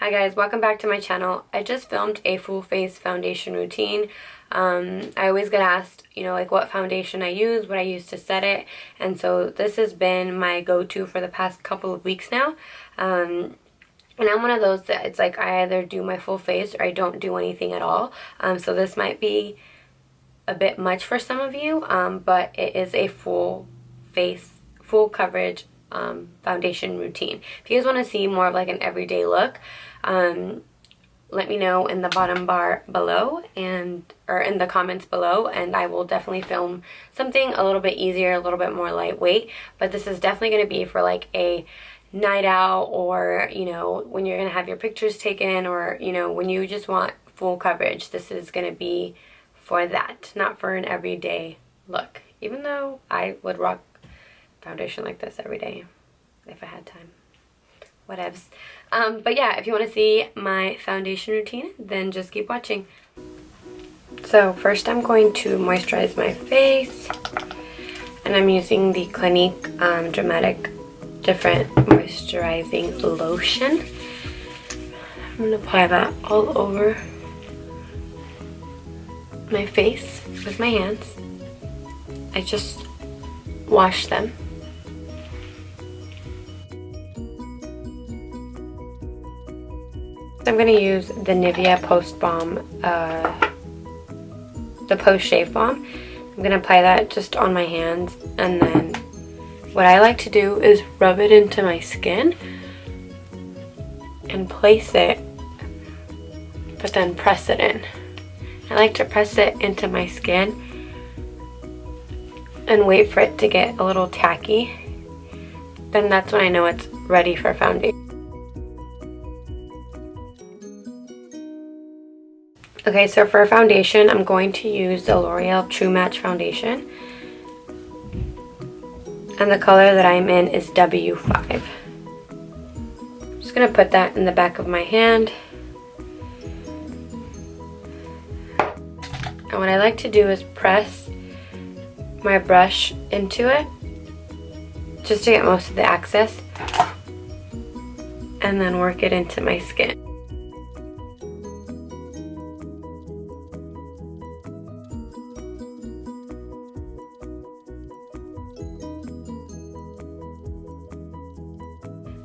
Hi guys, welcome back to my channel. I just filmed a full face foundation routine. I always get asked, like what foundation I use, what I use to set it, and so this has been my go-to for the past couple of weeks now. And I'm one of those that it's like I either do my full face or I don't do anything at all. So this might be a bit much for some of you, but it is a full face, full coverage foundation routine. If you guys want to see more of like an everyday look, let me know in the bottom bar below or in the comments below, and I will definitely film something a little bit easier, a little bit more lightweight. But this is definitely going to be for like a night out, or when you're going to have your pictures taken, or when you just want full coverage. This is going to be for that, not for an everyday look, even though I would rock foundation like this every day if I had time. Whatevs. But yeah, if you want to see my foundation routine, then just keep watching. So first I'm going to moisturize my face, and I'm using the Clinique Dramatic Different Moisturizing Lotion. I'm going to apply that all over my face with my hands. I just wash them. I'm going to use the Nivea Post Balm, the Post Shave Balm. I'm going to apply that just on my hands, and then what I like to do is rub it into my skin and place it, but then press it in. I like to press it into my skin and wait for it to get a little tacky. Then that's when I know it's ready for foundation. Okay, so for foundation, I'm going to use the L'Oreal True Match Foundation. And the color that I'm in is W5. I'm just going to put that in the back of my hand. And what I like to do is press my brush into it, just to get most of the excess, and then work it into my skin.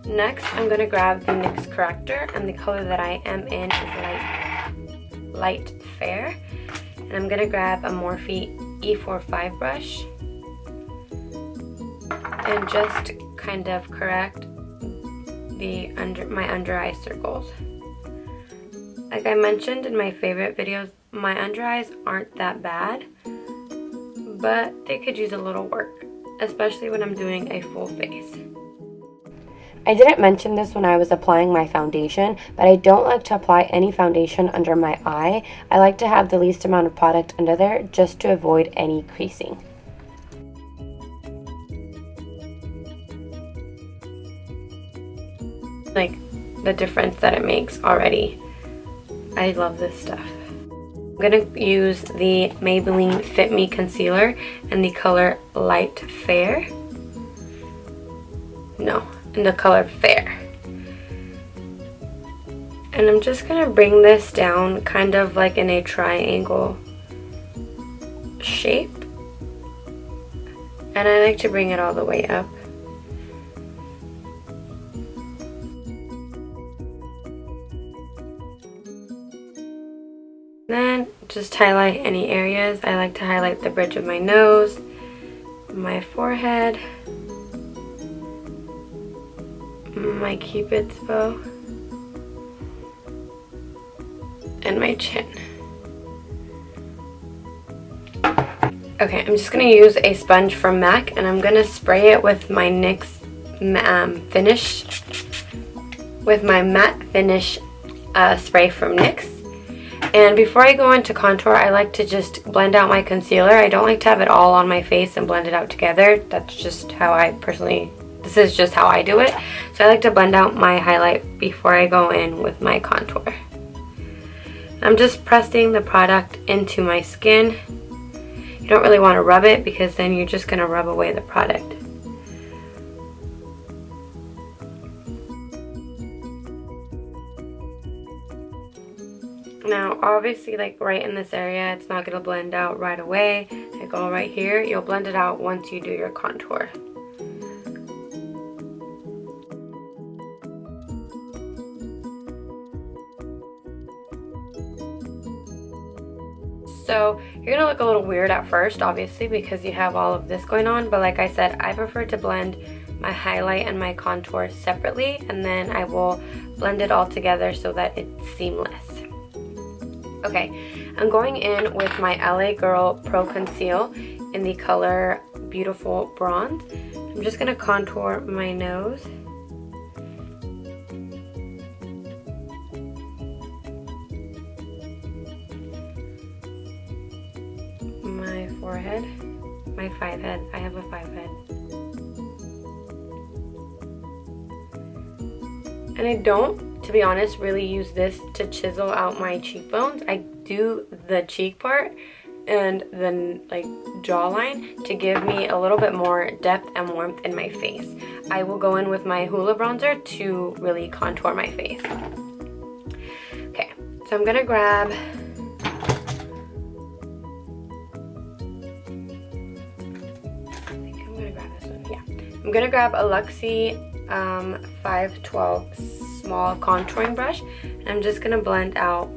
Next, I'm going to grab the NYX corrector, and the color that I am in is light fair. And I'm going to grab a Morphe E45 brush and just kind of correct my under eye circles. Like I mentioned in my favorite videos, my under eyes aren't that bad, but they could use a little work, especially when I'm doing a full face. I didn't mention this when I was applying my foundation, but I don't like to apply any foundation under my eye. I like to have the least amount of product under there just to avoid any creasing. Like the difference that it makes already. I love this stuff. I'm going to use the Maybelline FIT ME concealer in the color Light Fair. No. In the color Fair. And I'm just going to bring this down kind of like in a triangle shape. And I like to bring it all the way up. Then just highlight any areas. I like to highlight the bridge of my nose, my forehead, my cupid's bow, and my chin. Okay, I'm just going to use a sponge from MAC, and I'm going to spray it with my NYX finish, with my matte finish spray from NYX. And before I go into contour, I like to just blend out my concealer. I don't like to have it all on my face and blend it out together. That's just how this is just how I do it. So I like to blend out my highlight before I go in with my contour. I'm just pressing the product into my skin. You don't really want to rub it because then you're just going to rub away the product. Now, obviously, like right in this area, it's not going to blend out right away. Like all right here, you'll blend it out once you do your contour. So you're gonna look a little weird at first, obviously, because you have all of this going on, but like I said, I prefer to blend my highlight and my contour separately, and then I will blend it all together so that it's seamless. Okay, I'm going in with my LA Girl Pro Conceal in the color Beautiful Bronze. I'm just gonna contour my nose. My forehead, my 5 head. I have a 5 head. And I don't, to be honest, really use this to chisel out my cheekbones. I do the cheek part and then like jawline to give me a little bit more depth and warmth in my face. I will go in with my Hoola bronzer to really contour my face. Okay, so I'm gonna grab I'm gonna grab a Luxie 512 small contouring brush, and I'm just gonna blend out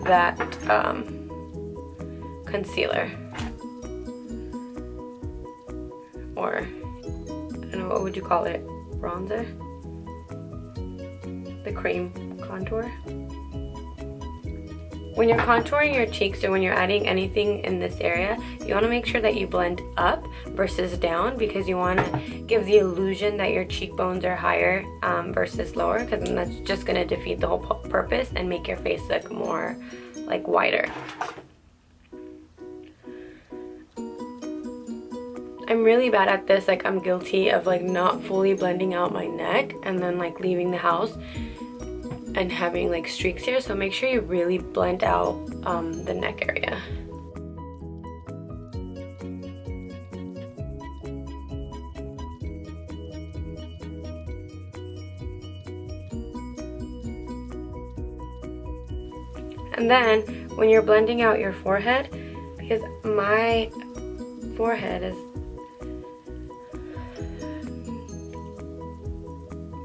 that concealer, or I don't know, what would you call it, bronzer, the cream contour. When you're contouring your cheeks or when you're adding anything in this area, you want to make sure that you blend up versus down, because you want to give the illusion that your cheekbones are higher versus lower, because then that's just going to defeat the whole purpose and make your face look more like wider. I'm really bad at this. Like, I'm guilty of like not fully blending out my neck and then like leaving the house and having like streaks here, so make sure you really blend out the neck area. And then when you're blending out your forehead, because my forehead is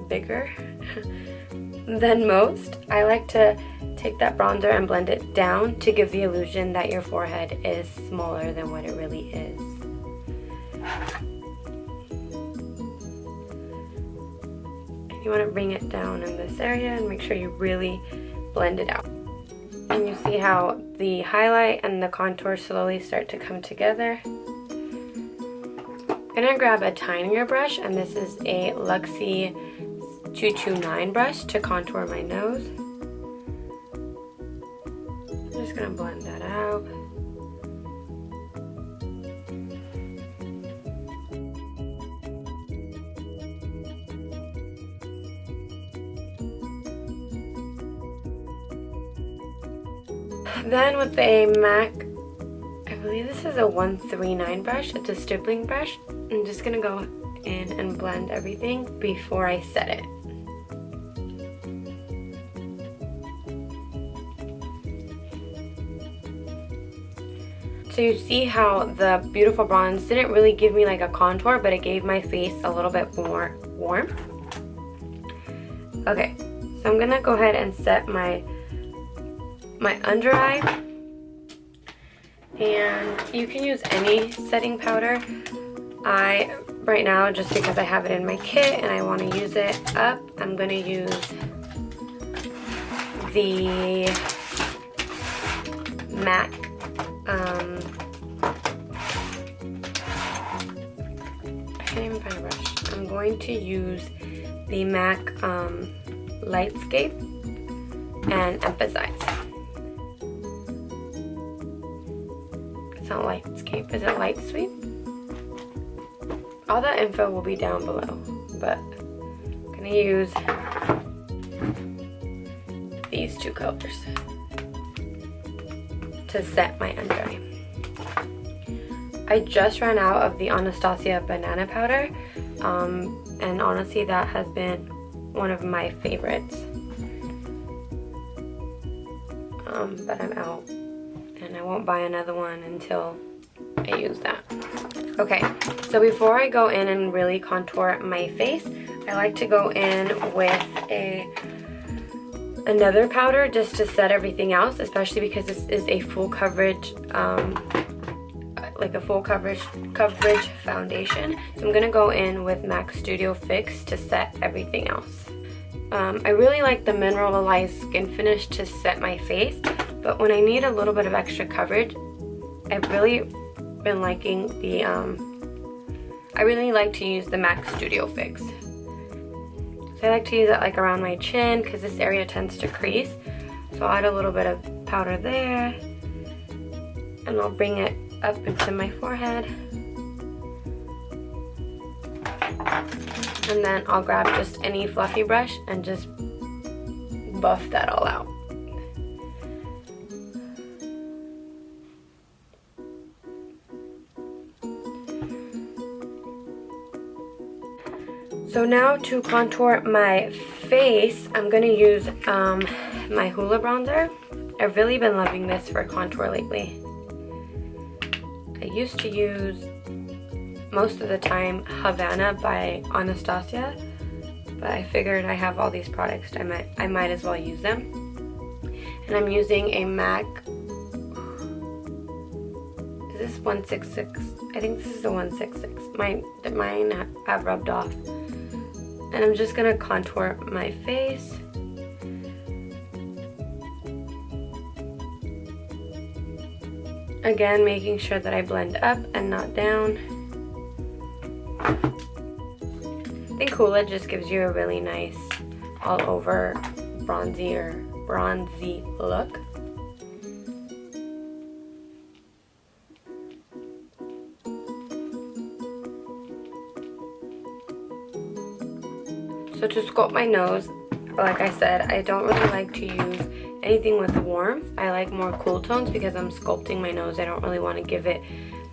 bigger than most, I like to take that bronzer and blend it down to give the illusion that your forehead is smaller than what it really is. And you want to bring it down in this area and make sure you really blend it out. And you see how the highlight and the contour slowly start to come together. I'm gonna grab a tinier brush, and this is a Luxie 229 brush to contour my nose. I'm just gonna blend that out. Then with a MAC, I believe this is a 139 brush, it's a stippling brush. I'm just gonna go in and blend everything before I set it. So you see how the Beautiful Bronze didn't really give me like a contour, but it gave my face a little bit more warmth. Okay, so I'm gonna go ahead and set my under eye, and you can use any setting powder. Right now, just because I have it in my kit and I want to use it up, I'm gonna use the MAC I can't even find a brush. I'm going to use the MAC Lightsweap and Emphasize. It's not Lightsweap, is it Lightsweep? All the info will be down below, but I'm gonna use these two colors to set my under eye. I just ran out of the Anastasia banana powder, and honestly that has been one of my favorites. but I'm out. And I won't buy another one until I use that. Okay, so before I go in and really contour my face, I like to go in with another powder just to set everything else, especially because this is a full coverage, like a full coverage foundation. So I'm gonna go in with MAC Studio Fix to set everything else. I really like the mineralized skin finish to set my face, but when I need a little bit of extra coverage, I've really been liking the, I really like to use the MAC Studio Fix. So I like to use it like around my chin because this area tends to crease. So I'll add a little bit of powder there, and I'll bring it up into my forehead. And then I'll grab just any fluffy brush and just buff that all out. So now to contour my face, I'm going to use my Hoola bronzer. I've really been loving this for contour lately. I used to use, most of the time, Havana by Anastasia, but I figured I have all these products, I might as well use them. And I'm using a MAC, is this 166? I think this is the 166. Mine have rubbed off. And I'm just gonna contour my face. Again, making sure that I blend up and not down. I think Hoola just gives you a really nice all over bronzy look. So to sculpt my nose, like I said, I don't really like to use anything with warmth. I like more cool tones because I'm sculpting my nose. I don't really want to give it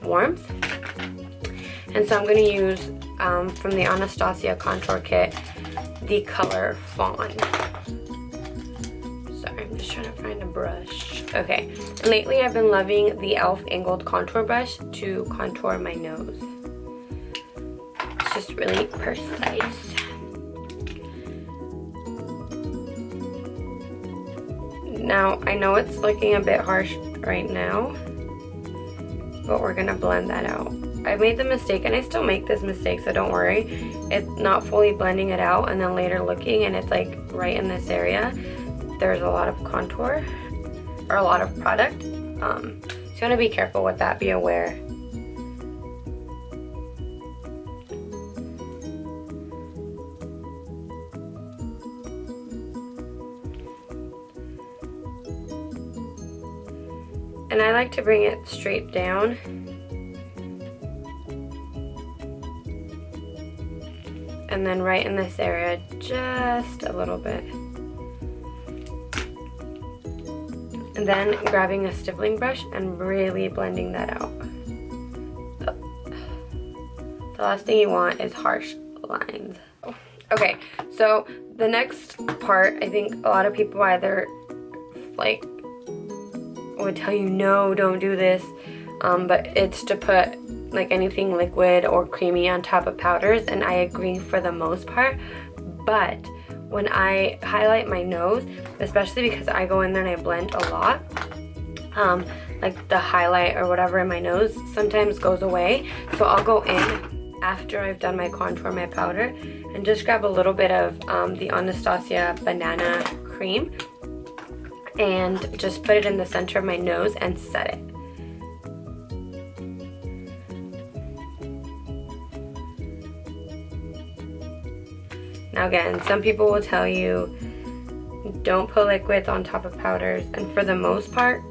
warmth. And so I'm going to use, from the Anastasia Contour Kit, the color Fawn. Sorry, I'm just trying to find a brush. Okay, and lately I've been loving the e.l.f. angled contour brush to contour my nose. It's just really precise. Now, I know it's looking a bit harsh right now, but we're gonna blend that out. I made the mistake, and I still make this mistake, so don't worry. It's not fully blending it out, and then later looking, and it's like right in this area, there's a lot of contour, or a lot of product. So you wanna be careful with that, be aware. And I like to bring it straight down. And then right in this area, just a little bit. And then grabbing a stippling brush and really blending that out. The last thing you want is harsh lines. Okay, so the next part, I think a lot of people either like would tell you no, don't do this, but it's to put like anything liquid or creamy on top of powders, and I agree for the most part. But when I highlight my nose, especially because I go in there and I blend a lot, like the highlight or whatever in my nose sometimes goes away, so I'll go in after I've done my contour, my powder, and just grab a little bit of the Anastasia banana cream and just put it in the center of my nose and set it. Now again, some people will tell you don't put liquids on top of powders, and for the most part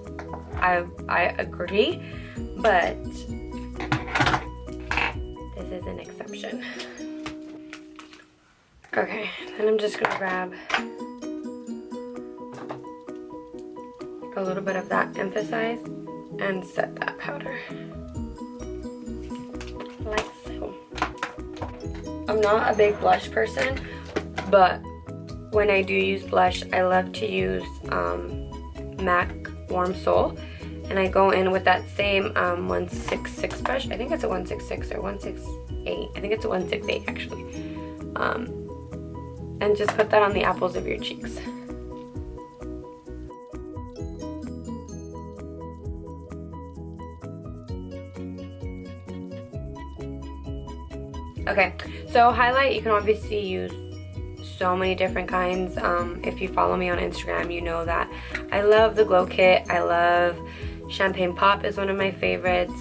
I agree, but this is an exception. Okay, then I'm just gonna grab a little bit of that Emphasize and set that powder like so. I'm not a big blush person, but when I do use blush, I love to use MAC Warm Soul. And I go in with that same 166 brush. I think it's a 166 or 168. I think it's a 168 actually. And just put that on the apples of your cheeks. Okay, so highlight, you can obviously use so many different kinds. If you follow me on Instagram, you know that I love the Glow Kit. I love Champagne Pop is one of my favorites.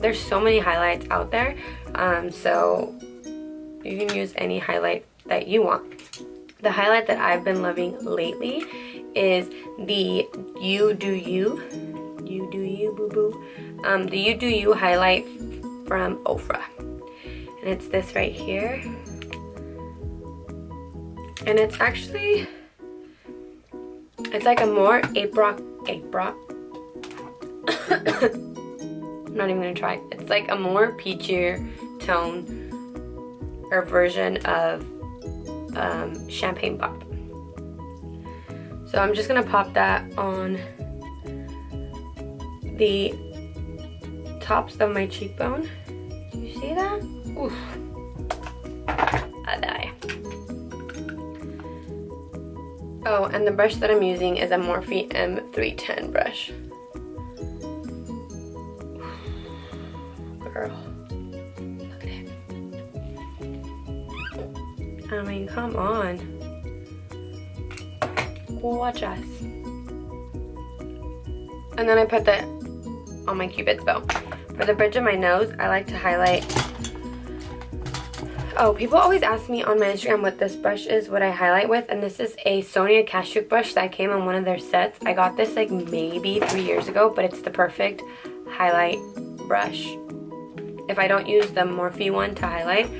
There's so many highlights out there, so you can use any highlight that you want. The highlight that I've been loving lately is the You Do You Boo Boo, the You Do You highlight from Ofra. And it's this right here. And it's actually, it's like a more I'm not even gonna try. It's like a more peachier tone or version of Champagne Pop. So I'm just gonna pop that on the tops of my cheekbone. Do you see that? Oof. I die. Oh, and the brush that I'm using is a Morphe M310 brush. Girl, look at it. I mean, come on. Watch us. And then I put that on my Cupid's bow. For the bridge of my nose, I like to highlight. Oh, people always ask me on my Instagram what this brush is, what I highlight with, and this is a Sonia Kashuk brush that came on one of their sets. I got this like maybe 3 years ago, but it's the perfect highlight brush. If I don't use the Morphe one to highlight,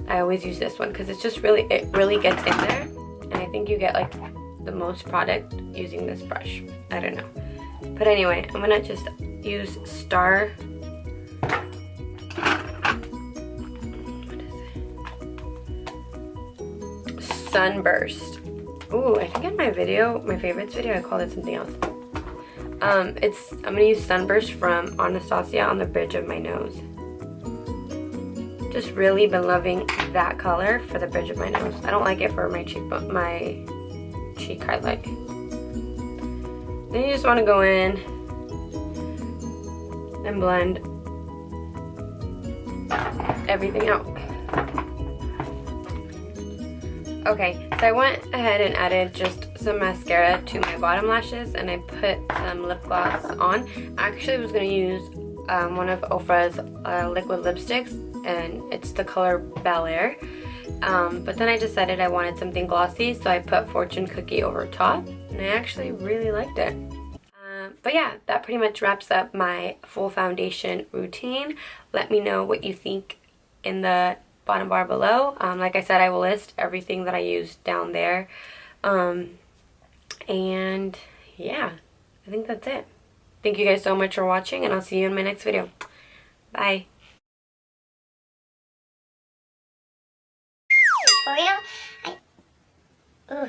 I always use this one because it's just really, it really gets in there, and I think you get like the most product using this brush. I don't know. But anyway, I'm gonna just use Star. Sunburst. Ooh, I think in my video, my favorites video, I called it something else. I'm gonna use Sunburst from Anastasia on the bridge of my nose. Just really been loving that color for the bridge of my nose. I don't like it for my cheek highlight. Then you just want to go in and blend everything out. Okay, so I went ahead and added just some mascara to my bottom lashes, and I put some lip gloss on. I actually was going to use one of Ofra's liquid lipsticks, and it's the color Bel Air. But then I decided I wanted something glossy, so I put Fortune Cookie over top, and I actually really liked it. But yeah, that pretty much wraps up my full foundation routine. Let me know what you think in the bottom bar below. Like I said, I will list everything that I used down there. And yeah, I think that's it. Thank you guys so much for watching, and I'll see you in my next video. Bye. For real?